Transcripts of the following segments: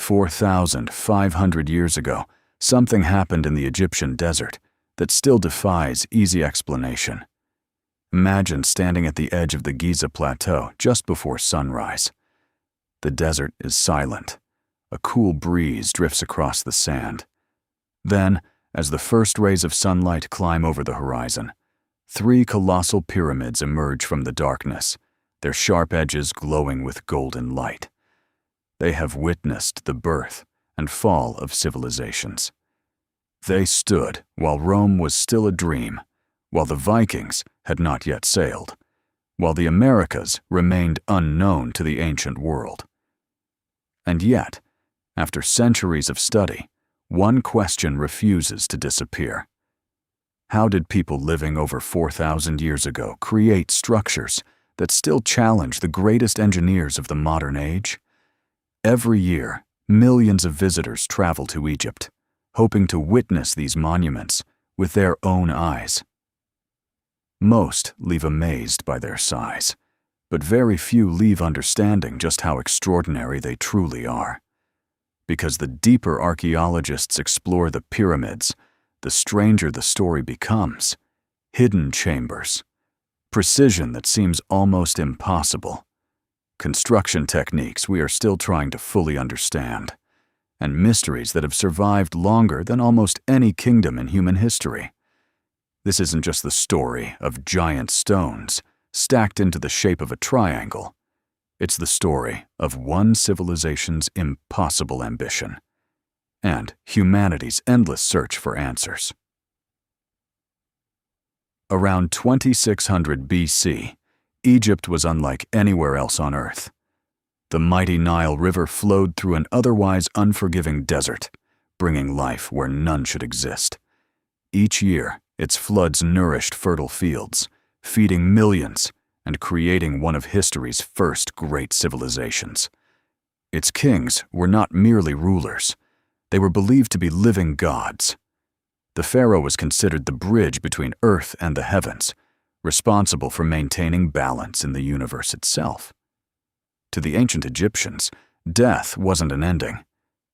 4,500 years ago, something happened in the Egyptian desert that still defies easy explanation. Imagine standing at the edge of the Giza plateau just before sunrise. The desert is silent. A cool breeze drifts across the sand. Then, as the first rays of sunlight climb over the horizon, 3 colossal pyramids emerge from the darkness, their sharp edges glowing with golden light. They have witnessed the birth and fall of civilizations. They stood while Rome was still a dream, while the Vikings had not yet sailed, while the Americas remained unknown to the ancient world. And yet, after centuries of study, one question refuses to disappear. How did people living over 4,000 years ago create structures that still challenge the greatest engineers of the modern age? Every year, millions of visitors travel to Egypt, hoping to witness these monuments with their own eyes. Most leave amazed by their size, but very few leave understanding just how extraordinary they truly are. Because the deeper archaeologists explore the pyramids, the stranger the story becomes. Hidden chambers, precision that seems almost impossible, construction techniques we are still trying to fully understand, and mysteries that have survived longer than almost any kingdom in human history. This isn't just the story of giant stones stacked into the shape of a triangle. It's the story of one civilization's impossible ambition and humanity's endless search for answers. Around 2600 BC, Egypt was unlike anywhere else on Earth. The mighty Nile River flowed through an otherwise unforgiving desert, bringing life where none should exist. Each year, its floods nourished fertile fields, feeding millions and creating one of history's first great civilizations. Its kings were not merely rulers. They were believed to be living gods. The pharaoh was considered the bridge between earth and the heavens, responsible for maintaining balance in the universe itself. To the ancient Egyptians, death wasn't an ending.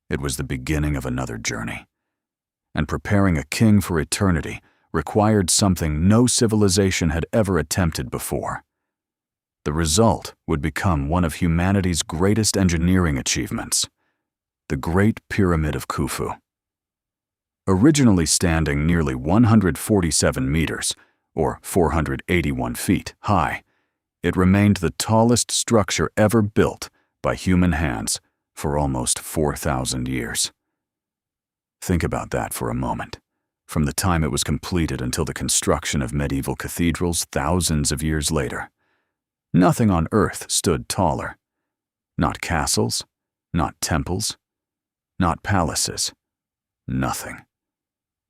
It was the beginning of another journey. And preparing a king for eternity required something no civilization had ever attempted before. The result would become one of humanity's greatest engineering achievements, the Great Pyramid of Khufu. Originally standing nearly 147 meters, or 481 feet, high, it remained the tallest structure ever built by human hands for almost 4,000 years. Think about that for a moment. From the time it was completed until the construction of medieval cathedrals thousands of years later, nothing on Earth stood taller. Not castles, not temples, not palaces, nothing.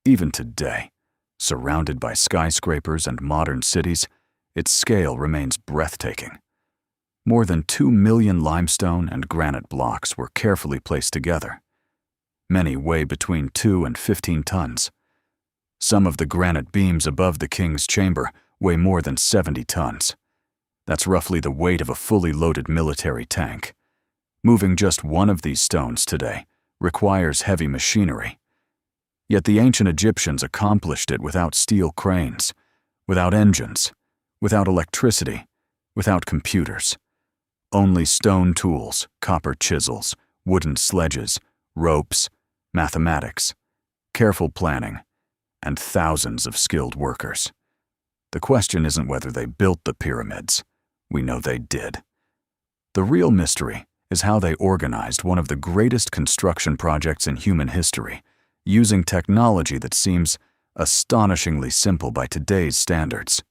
Even today, surrounded by skyscrapers and modern cities, its scale remains breathtaking. More than 2 million limestone and granite blocks were carefully placed together. Many weigh between 2 and 15 tons. Some of the granite beams above the king's chamber weigh more than 70 tons. That's roughly the weight of a fully loaded military tank. Moving just one of these stones today requires heavy machinery. Yet the ancient Egyptians accomplished it without steel cranes, without engines, without electricity, without computers. Only stone tools, copper chisels, wooden sledges, ropes, mathematics, careful planning, and thousands of skilled workers. The question isn't whether they built the pyramids. We know they did. The real mystery is how they organized one of the greatest construction projects in human history, using technology that seems astonishingly simple by today's standards.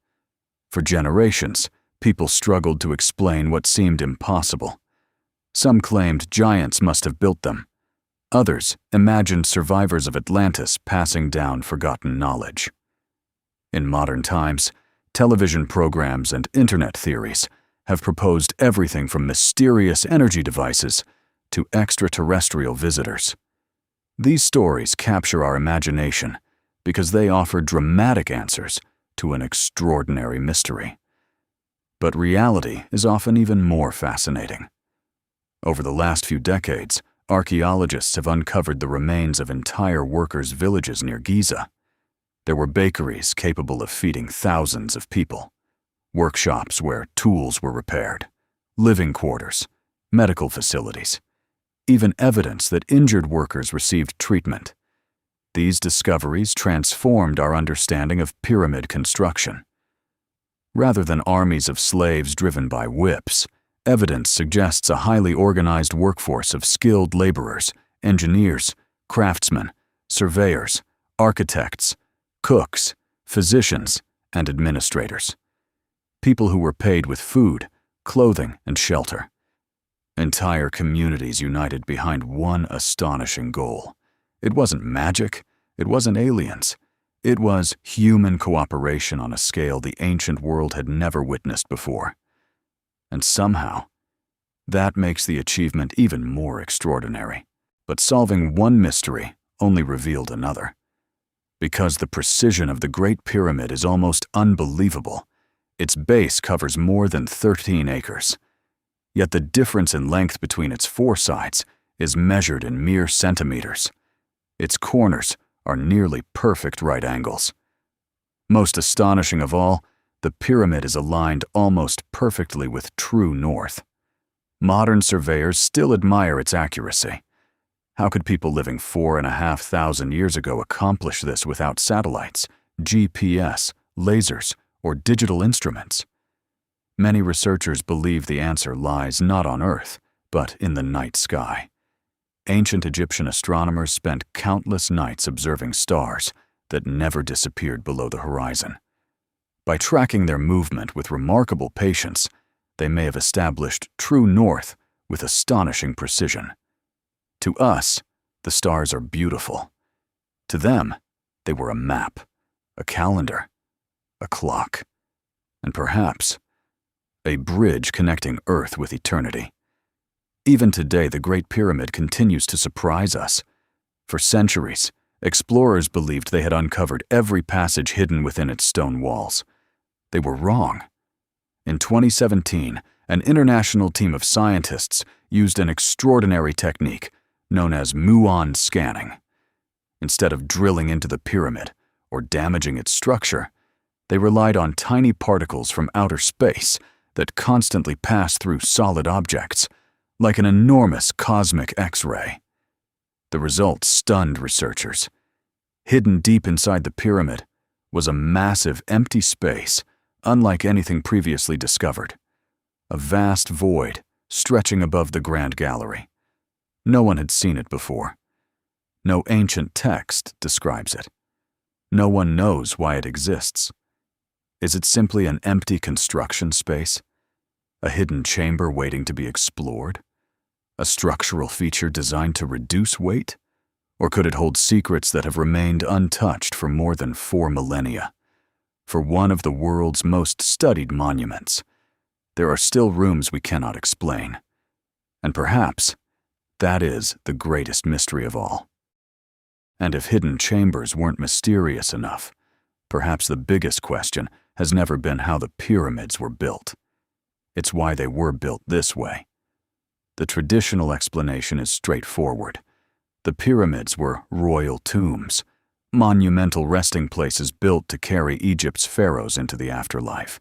For generations, people struggled to explain what seemed impossible. Some claimed giants must have built them. Others imagined survivors of Atlantis passing down forgotten knowledge. In modern times, television programs and internet theories have proposed everything from mysterious energy devices to extraterrestrial visitors. These stories capture our imagination because they offer dramatic answers to an extraordinary mystery. But reality is often even more fascinating. Over the last few decades, Archaeologists have uncovered the remains of entire workers' villages near Giza. There were bakeries capable of feeding thousands of people, workshops where tools were repaired, living quarters, medical facilities, even evidence that injured workers received treatment. These discoveries transformed our understanding of pyramid construction. Rather than armies of slaves driven by whips, evidence suggests a highly organized workforce of skilled laborers, engineers, craftsmen, surveyors, architects, cooks, physicians, and administrators. People who were paid with food, clothing, and shelter. Entire communities united behind one astonishing goal. It wasn't magic, it wasn't aliens. It was human cooperation on a scale the ancient world had never witnessed before. And somehow, that makes the achievement even more extraordinary. But solving one mystery only revealed another. Because the precision of the Great Pyramid is almost unbelievable, its base covers more than 13 acres. Yet the difference in length between its four sides is measured in mere centimeters. Its corners are nearly perfect right angles. Most astonishing of all, the pyramid is aligned almost perfectly with true north. Modern surveyors still admire its accuracy. How could people living 4,500 years ago accomplish this without satellites, GPS, lasers, or digital instruments? Many researchers believe the answer lies not on Earth, but in the night sky. Ancient Egyptian astronomers spent countless nights observing stars that never disappeared below the horizon. By tracking their movement with remarkable patience, they may have established true north with astonishing precision. To us, the stars are beautiful. To them, they were a map, a calendar, a clock, and perhaps a bridge connecting Earth with eternity. Even today, the Great Pyramid continues to surprise us. For centuries, explorers believed they had uncovered every passage hidden within its stone walls. They were wrong. In 2017, an international team of scientists used an extraordinary technique known as muon scanning. Instead of drilling into the pyramid or damaging its structure, they relied on tiny particles from outer space that constantly pass through solid objects, like an enormous cosmic X-ray. The results stunned researchers. Hidden deep inside the pyramid was a massive empty space, unlike anything previously discovered. A vast void stretching above the Grand Gallery. No one had seen it before. No ancient text describes it. No one knows why it exists. Is it simply an empty construction space? A hidden chamber waiting to be explored? A structural feature designed to reduce weight? Or could it hold secrets that have remained untouched for more than 4 millennia? For one of the world's most studied monuments, there are still rooms we cannot explain. And perhaps that is the greatest mystery of all. And if hidden chambers weren't mysterious enough, perhaps the biggest question has never been how the pyramids were built. It's why they were built this way. The traditional explanation is straightforward. The pyramids were royal tombs, monumental resting places built to carry Egypt's pharaohs into the afterlife.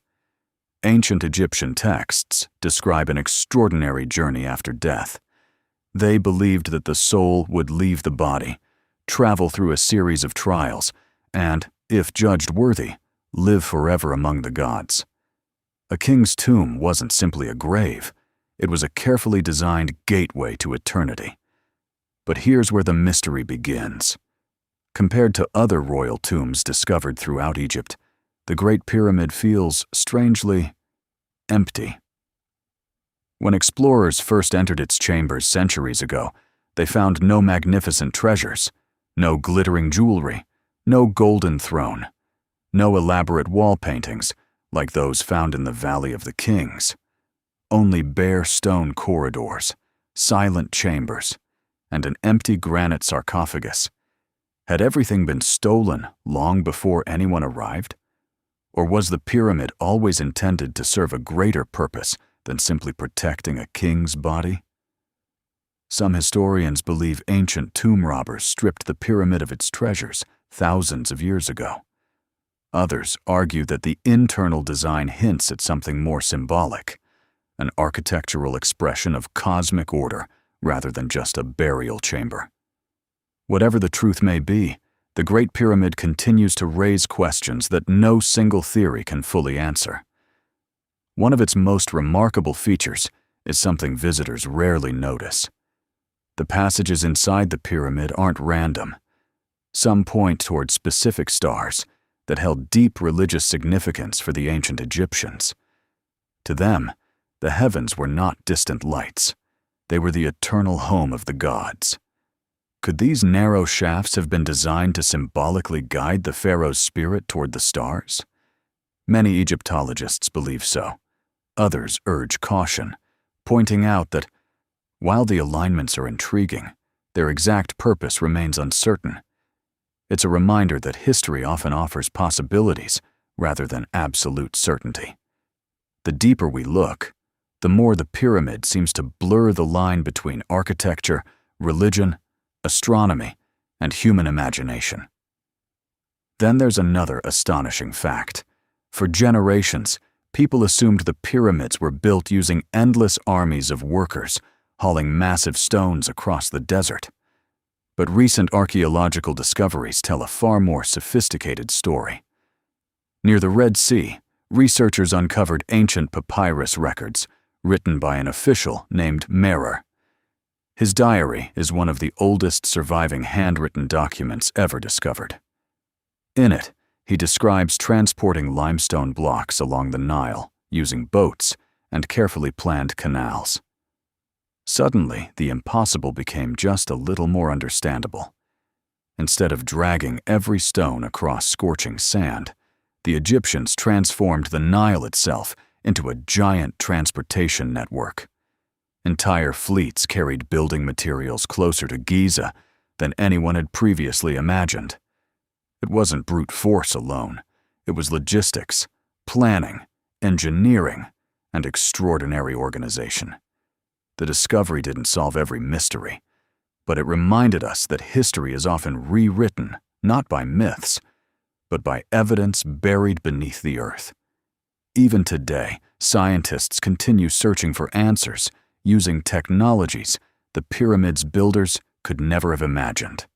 Ancient Egyptian texts describe an extraordinary journey after death. They believed that the soul would leave the body, travel through a series of trials, and, if judged worthy, live forever among the gods. A king's tomb wasn't simply a grave. It was a carefully designed gateway to eternity. But here's where the mystery begins. Compared to other royal tombs discovered throughout Egypt, the Great Pyramid feels strangely empty. When explorers first entered its chambers centuries ago, they found no magnificent treasures, no glittering jewelry, no golden throne, no elaborate wall paintings like those found in the Valley of the Kings. Only bare stone corridors, silent chambers, and an empty granite sarcophagus. Had everything been stolen long before anyone arrived? Or was the pyramid always intended to serve a greater purpose than simply protecting a king's body? Some historians believe ancient tomb robbers stripped the pyramid of its treasures thousands of years ago. Others argue that the internal design hints at something more symbolic, an architectural expression of cosmic order rather than just a burial chamber. Whatever the truth may be, the Great Pyramid continues to raise questions that no single theory can fully answer. One of its most remarkable features is something visitors rarely notice. The passages inside the pyramid aren't random. Some point toward specific stars that held deep religious significance for the ancient Egyptians. To them, the heavens were not distant lights. They were the eternal home of the gods. Could these narrow shafts have been designed to symbolically guide the pharaoh's spirit toward the stars? Many Egyptologists believe so. Others urge caution, pointing out that, while the alignments are intriguing, their exact purpose remains uncertain. It's a reminder that history often offers possibilities rather than absolute certainty. The deeper we look, the more the pyramid seems to blur the line between architecture, religion, astronomy, and human imagination. Then there's another astonishing fact. For generations, people assumed the pyramids were built using endless armies of workers, hauling massive stones across the desert. But recent archaeological discoveries tell a far more sophisticated story. Near the Red Sea, researchers uncovered ancient papyrus records written by an official named Merer. His diary is one of the oldest surviving handwritten documents ever discovered. In it, he describes transporting limestone blocks along the Nile using boats and carefully planned canals. Suddenly, the impossible became just a little more understandable. Instead of dragging every stone across scorching sand, the Egyptians transformed the Nile itself into a giant transportation network. Entire fleets carried building materials closer to Giza than anyone had previously imagined. It wasn't brute force alone. It was logistics, planning, engineering, and extraordinary organization. The discovery didn't solve every mystery, but it reminded us that history is often rewritten not by myths, but by evidence buried beneath the earth. Even today, scientists continue searching for answers using technologies the pyramid's builders could never have imagined.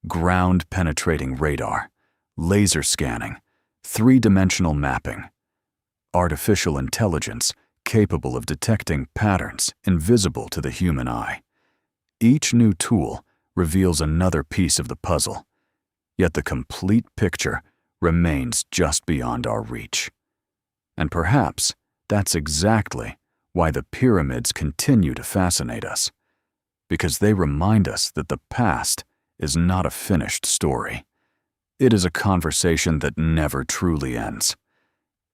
Ground-penetrating radar, laser scanning, three-dimensional mapping, artificial intelligence capable of detecting patterns invisible to the human eye. Each new tool reveals another piece of the puzzle, yet the complete picture remains just beyond our reach. And perhaps that's exactly why the pyramids continue to fascinate us, because they remind us that the past is not a finished story. It is a conversation that never truly ends.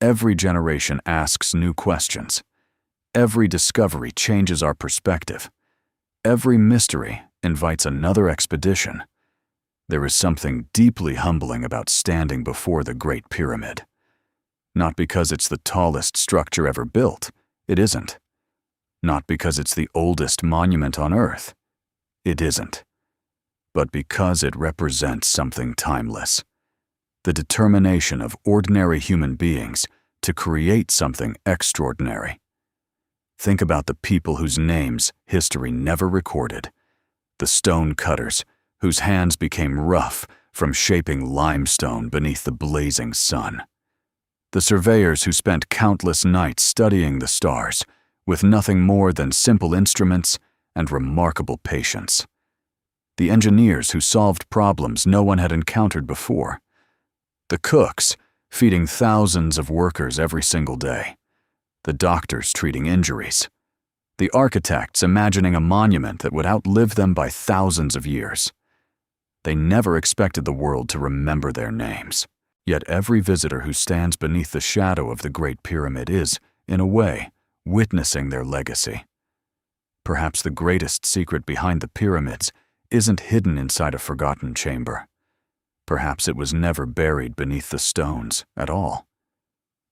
Every generation asks new questions. Every discovery changes our perspective. Every mystery invites another expedition. There is something deeply humbling about standing before the Great Pyramid. Not because it's the tallest structure ever built. It isn't. Not because it's the oldest monument on Earth. It isn't. But because it represents something timeless. The determination of ordinary human beings to create something extraordinary. Think about the people whose names history never recorded. The stone cutters whose hands became rough from shaping limestone beneath the blazing sun. The surveyors who spent countless nights studying the stars with nothing more than simple instruments and remarkable patience. The engineers who solved problems no one had encountered before. The cooks feeding thousands of workers every single day. The doctors treating injuries. The architects imagining a monument that would outlive them by thousands of years. They never expected the world to remember their names. Yet every visitor who stands beneath the shadow of the Great Pyramid is, in a way, witnessing their legacy. Perhaps the greatest secret behind the pyramids isn't hidden inside a forgotten chamber. Perhaps it was never buried beneath the stones at all.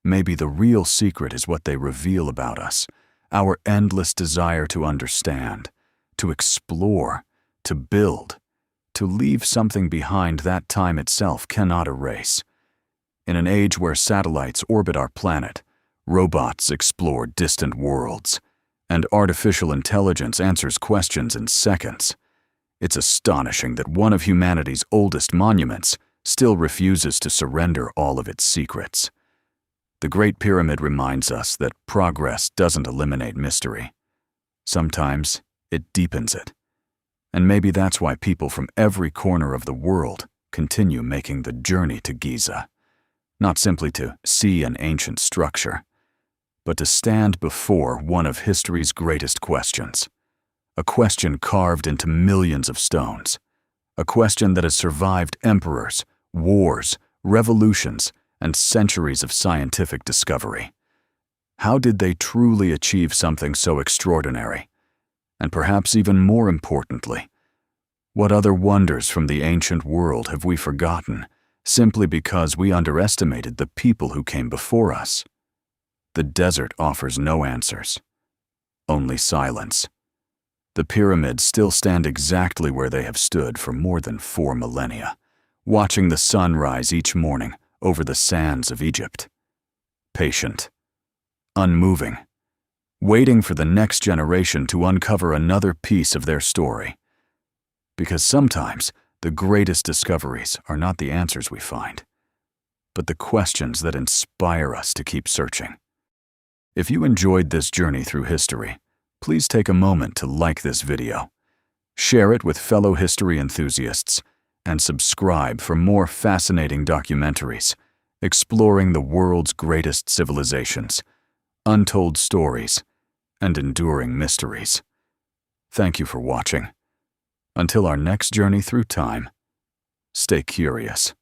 Maybe the real secret is what they reveal about us, our endless desire to understand, to explore, to build, to leave something behind that time itself cannot erase. In an age where satellites orbit our planet, robots explore distant worlds, and artificial intelligence answers questions in seconds, it's astonishing that one of humanity's oldest monuments still refuses to surrender all of its secrets. The Great Pyramid reminds us that progress doesn't eliminate mystery. Sometimes it deepens it. And maybe that's why people from every corner of the world continue making the journey to Giza. Not simply to see an ancient structure, but to stand before one of history's greatest questions. A question carved into millions of stones. A question that has survived emperors, wars, revolutions, and centuries of scientific discovery. How did they truly achieve something so extraordinary? And perhaps even more importantly, what other wonders from the ancient world have we forgotten simply because we underestimated the people who came before us? The desert offers no answers, only silence. The pyramids still stand exactly where they have stood for more than 4 millennia, watching the sun rise each morning over the sands of Egypt. Patient, unmoving, waiting for the next generation to uncover another piece of their story. Because sometimes the greatest discoveries are not the answers we find, but the questions that inspire us to keep searching. If you enjoyed this journey through history, please take a moment to like this video, share it with fellow history enthusiasts, and subscribe for more fascinating documentaries exploring the world's greatest civilizations, untold stories, and enduring mysteries. Thank you for watching. Until our next journey through time, stay curious.